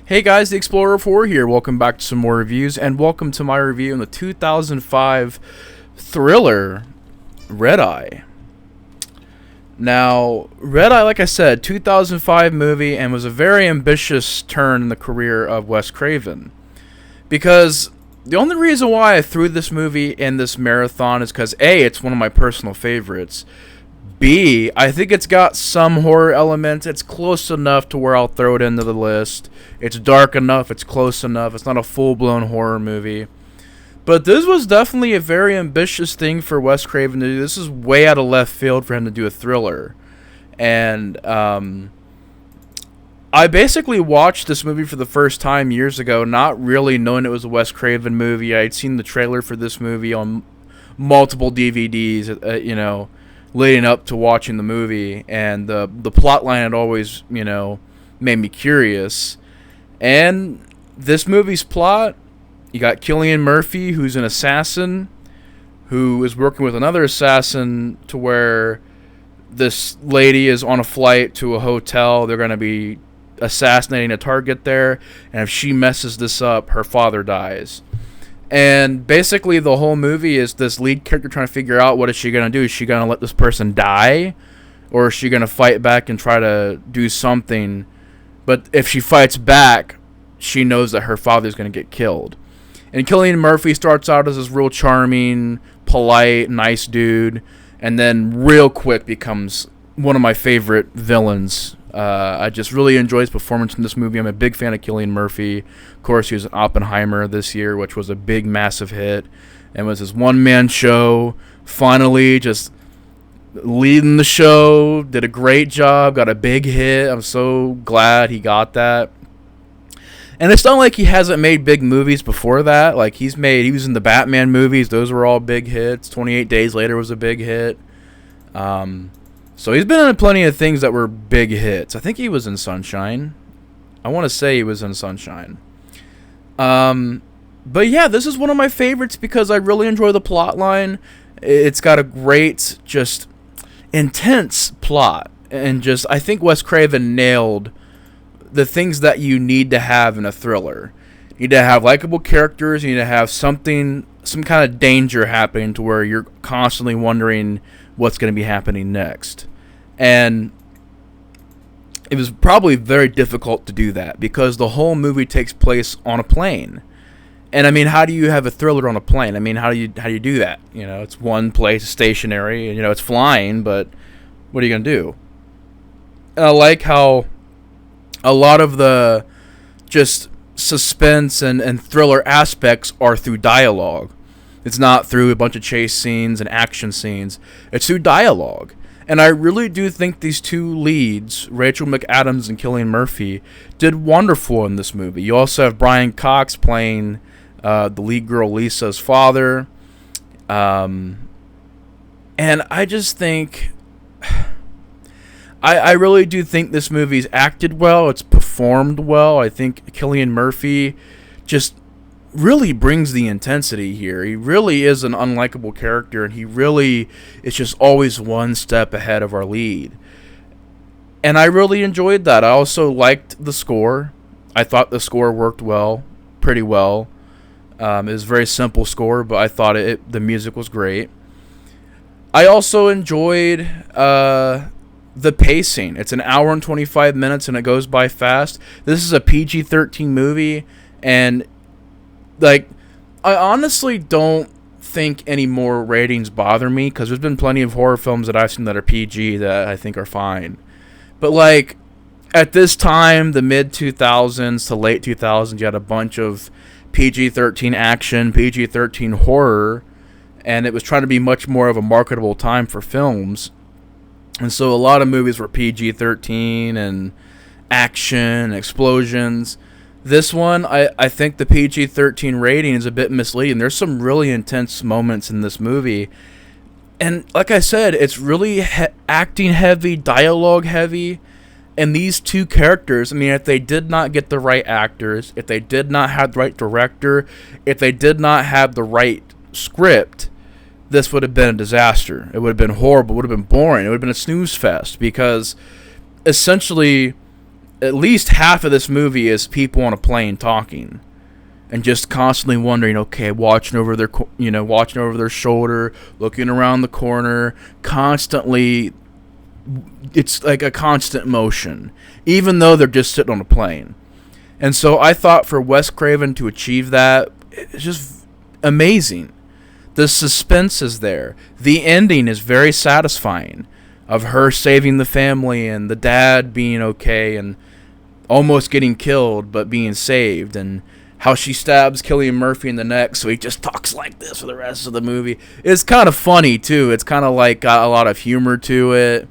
Hey guys, the Explorer 4 here. Welcome back to some more reviews, and welcome to my review on the 2005 thriller Red Eye. Now, Red Eye, like I said, 2005 movie, and was a very ambitious turn in the career of Wes Craven. Because the only reason why I threw this movie in this marathon is because A, it's one of my personal favorites. B, I think it's got some horror elements. It's close enough to where I'll throw it into the list. It's dark enough. It's close enough. It's not a full-blown horror movie. But this was definitely a very ambitious thing for Wes Craven to do. This is way out of left field for him to do a thriller. And I basically watched this movie for the first time years ago, not really knowing it was a Wes Craven movie. I'd seen the trailer for this movie on multiple DVDs, leading up to watching the movie, and the plot line had always, made me curious. And this movie's plot, you got Cillian Murphy, who's an assassin, who is working with another assassin to where this lady is on a flight to a hotel. They're going to be assassinating a target there, and if she messes this up, her father dies. And basically the whole movie is this lead character trying to figure out what is she going to do. Is she going to let this person die? Or is she going to fight back and try to do something? But if she fights back, she knows that her father's going to get killed. And Cillian Murphy starts out as this real charming, polite, nice dude. And then real quick becomes one of my favorite villains. I just really enjoy his performance in this movie. I'm a big fan of Cillian Murphy. Of course, he was in Oppenheimer this year, which was a big, massive hit. And was his one-man show. Finally, just leading the show. Did a great job. Got a big hit. I'm so glad he got that. And it's not like he hasn't made big movies before that. Like, he was in the Batman movies. Those were all big hits. 28 Days Later was a big hit. So he's been in plenty of things that were big hits. I think he was in Sunshine. I want to say he was in Sunshine. But yeah, this is one of my favorites because I really enjoy the plot line. It's got a great, just intense plot. And just, I think Wes Craven nailed the things that you need to have in a thriller. You need to have likable characters. You need to have some kind of danger happening to where you're constantly wondering what's going to be happening next. And it was probably very difficult to do that because the whole movie takes place on a plane. And I mean, how do you have a thriller on a plane? I mean, how do you do that? It's one place, stationary, it's flying, but what are you going to do? And I like how a lot of the just suspense and thriller aspects are through dialogue. It's not through a bunch of chase scenes and action scenes. It's through dialogue. And I really do think these two leads, Rachel McAdams and Cillian Murphy, did wonderful in this movie. You also have Brian Cox playing the lead girl Lisa's father. And I just think... I really do think this movie's acted well. It's performed well. I think Cillian Murphy just really brings the intensity here. He really is an unlikable character, and he really is just always one step ahead of our lead. And I really enjoyed that. I also liked the score. I thought the score worked pretty well. It was a very simple score, but I thought the music was great. I also enjoyed the pacing. It's an hour and 25 minutes, and it goes by fast. This is a PG-13 movie, and I honestly don't think any more ratings bother me because there's been plenty of horror films that I've seen that are PG that I think are fine. But at this time, the mid-2000s to late 2000s, you had a bunch of PG-13 action, PG-13 horror, and it was trying to be much more of a marketable time for films. And so a lot of movies were PG-13 and action and explosions. This one, I think the PG-13 rating is a bit misleading. There's some really intense moments in this movie. And like I said, it's really acting heavy, dialogue heavy. And these two characters, I mean, if they did not get the right actors, if they did not have the right director, if they did not have the right script, this would have been a disaster. It would have been horrible. It would have been boring. It would have been a snooze fest because essentially at least half of this movie is people on a plane talking and just constantly wondering, okay, watching over their shoulder, looking around the corner, constantly. It's like a constant motion, even though they're just sitting on a plane. And so I thought for Wes Craven to achieve that, it's just amazing. The suspense is there. The ending is very satisfying, of her saving the family and the dad being okay and almost getting killed but being saved, and how she stabs Cillian Murphy in the neck so he just talks like this for the rest of the movie. It's kind of funny too. It's kind of like got a lot of humor to it,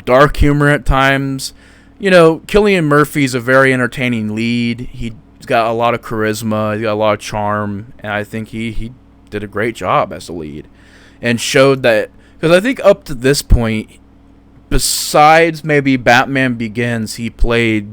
dark humor at times. Cillian Murphy's a very entertaining lead. He's got a lot of charisma, he's got a lot of charm, and I think he did a great job as the lead and showed that, because I think up to this point, besides maybe Batman Begins, he played,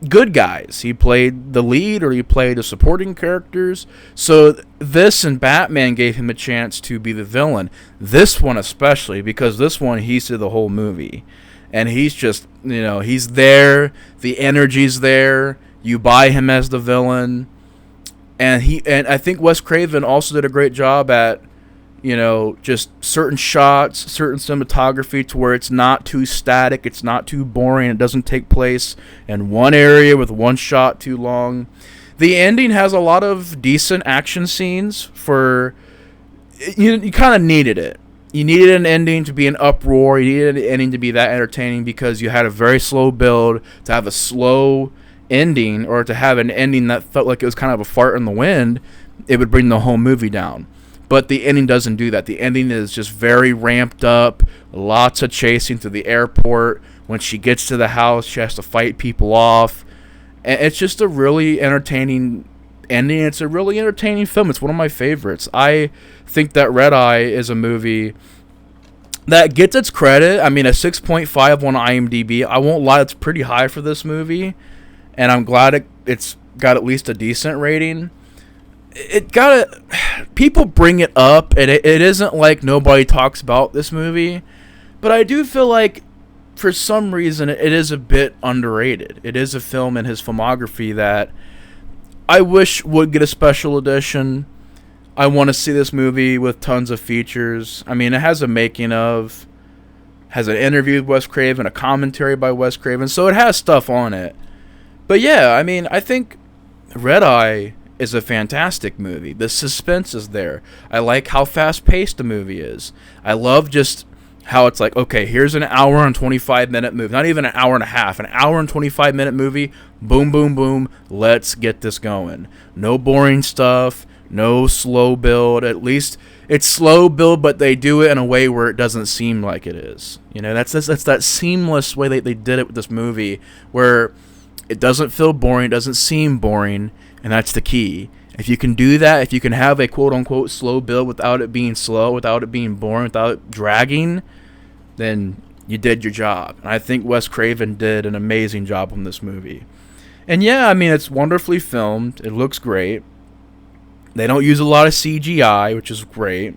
good guys. He played the lead or he played the supporting characters. So this and Batman gave him a chance to be the villain. This one especially, because this one he's through the whole movie. And he's just, he's there. The energy's there. You buy him as the villain. And I think Wes Craven also did a great job at, just certain shots, certain cinematography to where it's not too static, it's not too boring, it doesn't take place in one area with one shot too long. The ending has a lot of decent action scenes for, you kind of needed it. You needed an ending to be an uproar, you needed an ending to be that entertaining because you had a very slow build. To have a slow ending, or to have an ending that felt like it was kind of a fart in the wind, it would bring the whole movie down. But the ending doesn't do that. The ending is just very ramped up. Lots of chasing through the airport. When she gets to the house, she has to fight people off. And it's just a really entertaining ending. It's a really entertaining film. It's one of my favorites. I think that Red Eye is a movie that gets its credit. I mean, a 6.5 on IMDb. I won't lie, it's pretty high for this movie. And I'm glad it's got at least a decent rating. People bring it up, and it isn't like nobody talks about this movie, but I do feel like for some reason it is a bit underrated. It is a film in his filmography that I wish would get a special edition. I want to see this movie with tons of features. I mean, it has a making of, has an interview with Wes Craven, a commentary by Wes Craven, so it has stuff on it. But yeah, I mean, I think Red Eye is a fantastic movie. The suspense is there. I like how fast-paced the movie is. I love just how it's like, okay, here's an hour and 25-minute movie. Not even an hour and a half. An hour and 25-minute movie. Boom, boom, boom. Let's get this going. No boring stuff. No slow build. At least it's slow build, but they do it in a way where it doesn't seem like it is. That's that seamless way they did it with this movie, where it doesn't feel boring, it doesn't seem boring, and that's the key. If you can do that, if you can have a quote-unquote slow build without it being slow, without it being boring, without it dragging, then you did your job. And I think Wes Craven did an amazing job on this movie. And yeah, I mean, it's wonderfully filmed. It looks great. They don't use a lot of CGI, which is great.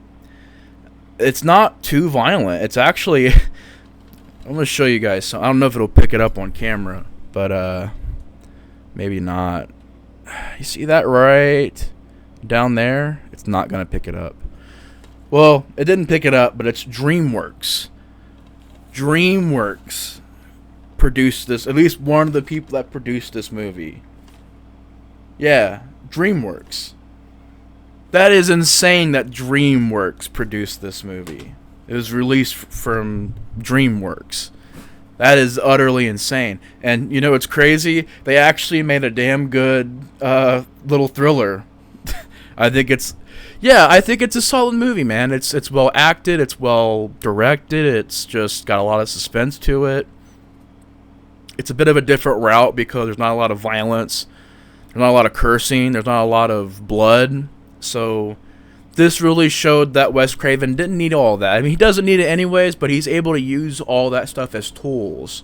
It's not too violent. It's actually... I'm going to show you guys some. I don't know if it'll pick it up on camera, but maybe not. You see that right down there? It's not going to pick it up. Well, it didn't pick it up, but it's DreamWorks. DreamWorks produced this. At least one of the people that produced this movie. Yeah, DreamWorks. That is insane that DreamWorks produced this movie. It was released from DreamWorks. That is utterly insane. And it's crazy? They actually made a damn good little thriller. I think it's a solid movie, man. It's well acted, it's well directed, it's just got a lot of suspense to it. It's a bit of a different route because there's not a lot of violence, there's not a lot of cursing, there's not a lot of blood. So this really showed that Wes Craven didn't need all that. I mean, he doesn't need it anyways, but he's able to use all that stuff as tools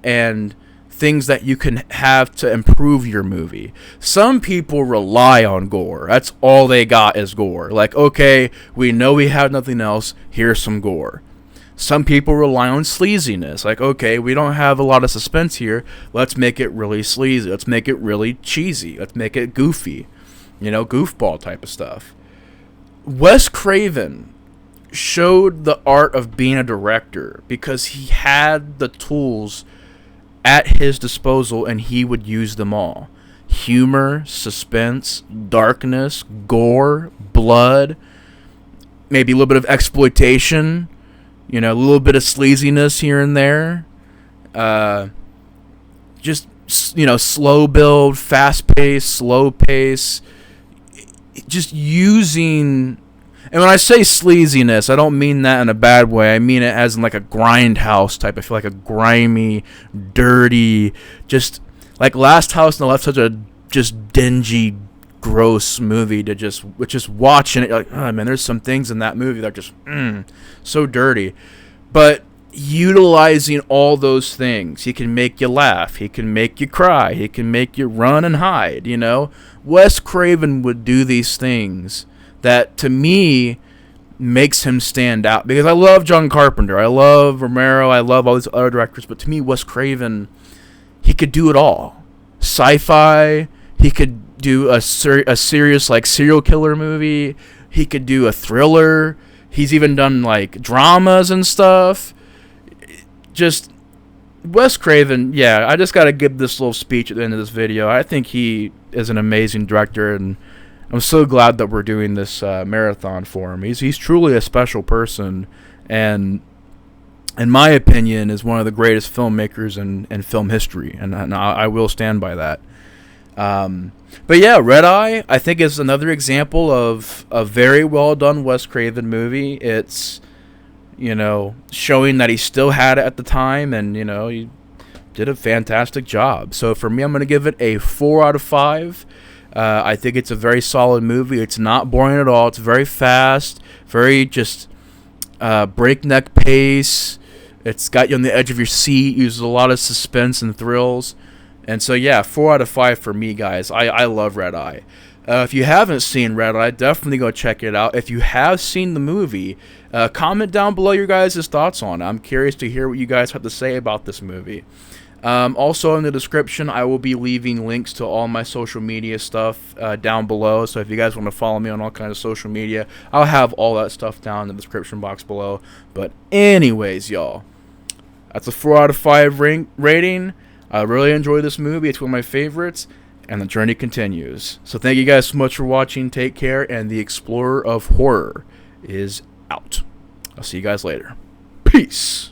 and things that you can have to improve your movie. Some people rely on gore. That's all they got is gore. Like, okay, we know we have nothing else. Here's some gore. Some people rely on sleaziness. Like, okay, we don't have a lot of suspense here. Let's make it really sleazy. Let's make it really cheesy. Let's make it goofy. Goofball type of stuff. Wes Craven showed the art of being a director because he had the tools at his disposal and he would use them all. Humor, suspense, darkness, gore, blood, maybe a little bit of exploitation, a little bit of sleaziness here and there. Just, slow build, fast pace, slow pace. Just using... And when I say sleaziness, I don't mean that in a bad way. I mean it as in like a grindhouse type. I feel like a grimy, dirty, just like Last House on the Left, such a just dingy, gross movie to just watching it. You're like, oh man, there's some things in that movie that are just so dirty. But utilizing all those things, he can make you laugh, he can make you cry, he can make you run and hide. Wes Craven would do these things that to me makes him stand out, because I love John Carpenter, I love Romero, I love all these other directors, but to me Wes Craven, he could do it all. Sci-fi, he could do a serious like serial killer movie, he could do a thriller, he's even done like dramas and stuff. Just Wes Craven, yeah, I just gotta give this little speech at the end of this video. I think he is an amazing director, and I'm so glad that we're doing this marathon for him. He's truly a special person, and in my opinion, is one of the greatest filmmakers in film history, and I will stand by that. But yeah, Red Eye, I think, is another example of a very well done Wes Craven movie. It's, showing that he still had it at the time, and, he did a fantastic job. So for me, I'm going to give it a 4 out of 5. I think it's a very solid movie. It's not boring at all. It's very fast, very just breakneck pace. It's got you on the edge of your seat, uses a lot of suspense and thrills. And so, yeah, 4 out of 5 for me, guys. I love Red Eye. If you haven't seen Red Eye, definitely go check it out. If you have seen the movie, comment down below your guys' thoughts on it. I'm curious to hear what you guys have to say about this movie. Also in the description, I will be leaving links to all my social media stuff down below. So if you guys want to follow me on all kinds of social media, I'll have all that stuff down in the description box below. But anyways, y'all, that's a 4 out of 5 rating. I really enjoy this movie. It's one of my favorites, and the journey continues. So thank you guys so much for watching. Take care, and the Explorer of Horror is out. I'll see you guys later. Peace.